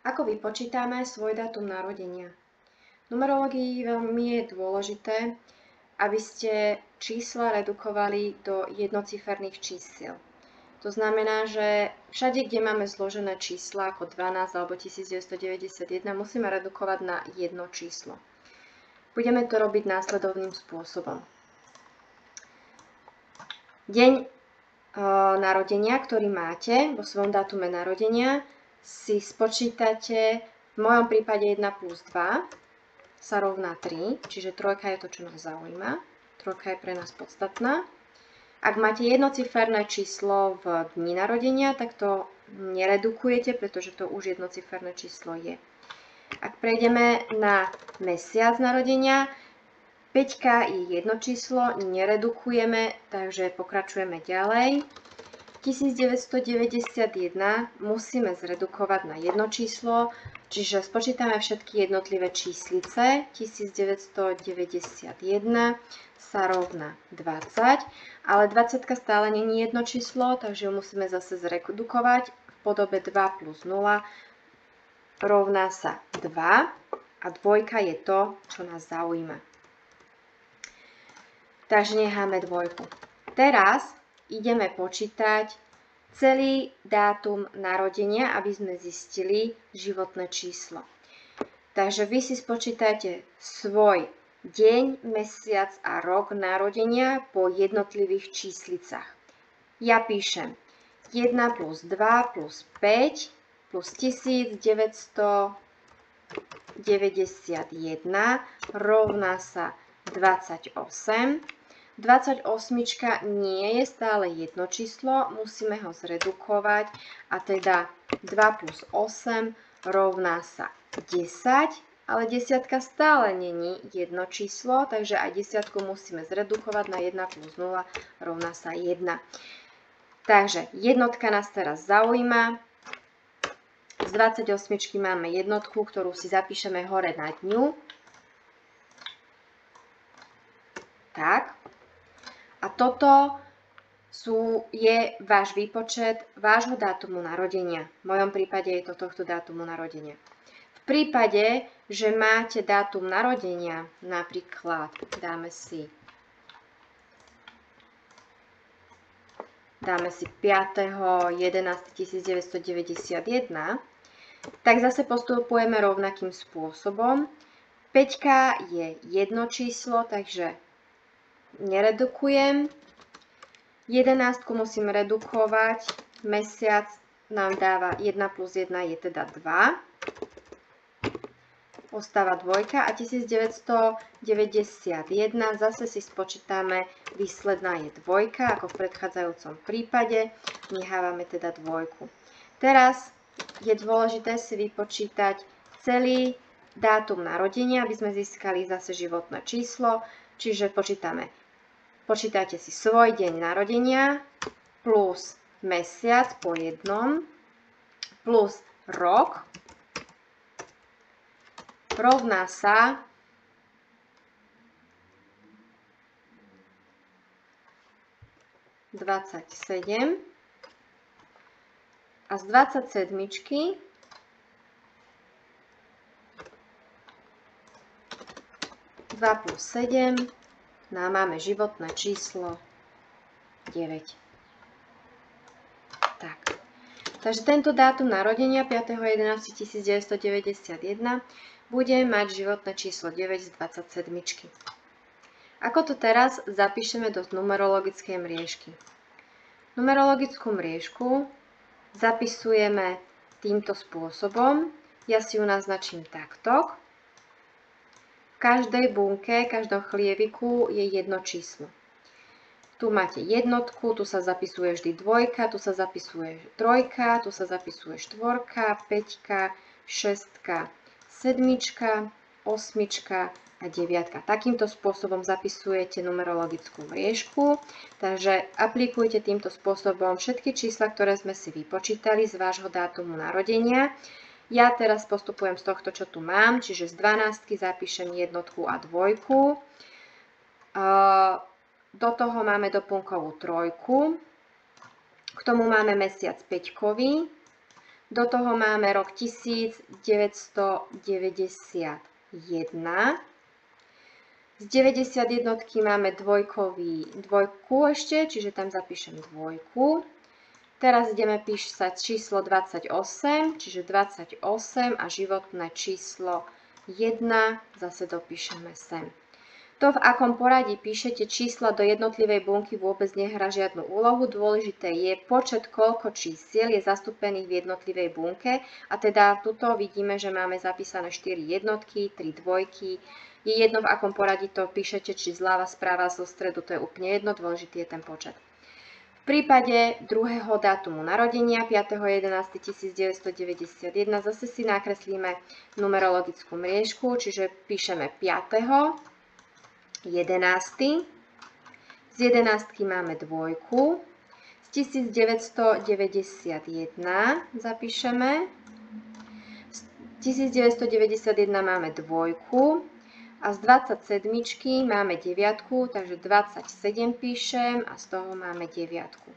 Ako vypočítame svoj dátum narodenia? V numerológii veľmi je dôležité, aby ste čísla redukovali do jednociferných čísiel. To znamená, že všade, kde máme zložené čísla ako 12 alebo 1991, musíme redukovať na jedno číslo. Budeme to robiť následovným spôsobom. Deň narodenia, ktorý máte vo svojom dátume narodenia, si spočítate, v mojom prípade 1 plus 2 sa rovná 3, čiže trojka je to, čo nás zaujíma. Trojka je pre nás podstatná. Ak máte jednociferné číslo v dni narodenia, tak to neredukujete, pretože to už jednociferné číslo je. Ak prejdeme na mesiac narodenia, 5 je jedno číslo, neredukujeme, takže pokračujeme ďalej. 1991 musíme zredukovať na jedno číslo, čiže spočítame všetky jednotlivé číslice. 1991 sa rovná 20, ale 20 stále nie je jedno číslo, takže ju musíme zase zredukovať v podobe 2 plus 0 rovná sa 2 a dvojka je to, čo nás zaujíma. Takže necháme dvojku. Teraz ideme počítať celý dátum narodenia, aby sme zistili životné číslo. Takže vy si spočítajte svoj deň, mesiac a rok narodenia po jednotlivých číslicách. Ja píšem 1 plus 2 plus 5 plus 1991 rovná sa 28. 28 nie je stále jedno číslo, musíme ho zredukovať a teda 2 plus 8 rovná sa 10, ale desiatka stále není jedno číslo, takže aj desiatku musíme zredukovať na 1 plus 0 rovná sa 1. Takže jednotka nás teraz zaujíma. Z 28 máme jednotku, ktorú si zapíšeme hore na dňu. Tak. A toto je váš výpočet vášho dátumu narodenia. V mojom prípade je to tohto dátumu narodenia. V prípade, že máte dátum narodenia, napríklad dáme si 5.11.1991, tak zase postupujeme rovnakým spôsobom. 5 je jedno číslo, takže neredukujem. 11 musím redukovať. Mesiac nám dáva 1 plus 1 je teda 2. Ostáva dvojka a 1991 zase si spočítame, výsledná je dvojka, ako v predchádzajúcom prípade. Nechávame teda dvojku. Teraz je dôležité si vypočítať celý dátum narodenia, aby sme získali zase životné číslo, čiže počítajte si svoj deň narodenia plus mesiac po jednom plus rok rovná sa 27 a z 27 2 plus 7 máme životné číslo 9. Tak. Takže tento dátum narodenia 5.11.1991 bude mať životné číslo 9 z 27. Ako to teraz zapíšeme do numerologickej mriežky? Numerologickú mriežku zapisujeme týmto spôsobom. Ja si ju naznačím takto. V každej bunke, každom chlieviku je jedno číslo. Tu máte jednotku, tu sa zapisuje vždy dvojka, tu sa zapisuje trojka, tu sa zapisuje štvorka, päťka, šestka, sedmička, osmička a deviatka. Takýmto spôsobom zapisujete numerologickú mriežku, takže aplikujte týmto spôsobom všetky čísla, ktoré sme si vypočítali z vášho dátumu narodenia. Ja teraz postupujem z tohto, čo tu mám, čiže z 12 zapíšem jednotku a dvojku. Do toho máme doplnkovú trojku. K tomu máme mesiac 5-kový. Do toho máme rok 1991. Z 91 máme dvojku ešte, čiže tam zapíšem dvojku. Teraz ideme písať číslo 28, čiže 28 a životné číslo 1 zase dopíšeme sem. To, v akom poradí píšete čísla do jednotlivej bunky, vôbec nehrá žiadnu úlohu. Dôležité je počet, koľko čísiel je zastúpených v jednotlivej bunke. A teda tuto vidíme, že máme zapísané 4 jednotky, 3 dvojky. Je jedno, v akom poradí to píšete, či zľava, správa, zo stredu, to je úplne jedno, dôležitý je ten počet. V prípade druhého dátumu narodenia, 5.11.1991, zase si nakreslíme numerologickú mriežku, čiže píšeme 5. 11. Z 11 máme dvojku. Z 1991 zapíšeme. Z 1991 máme dvojku. A z 27 máme deviatku, takže 27 píšem a z toho máme deviatku.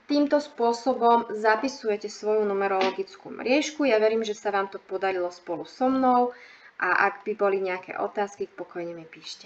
Týmto spôsobom zapisujete svoju numerologickú mriežku. Ja verím, že sa vám to podarilo spolu so mnou. A ak by boli nejaké otázky, pokojne mi píšte.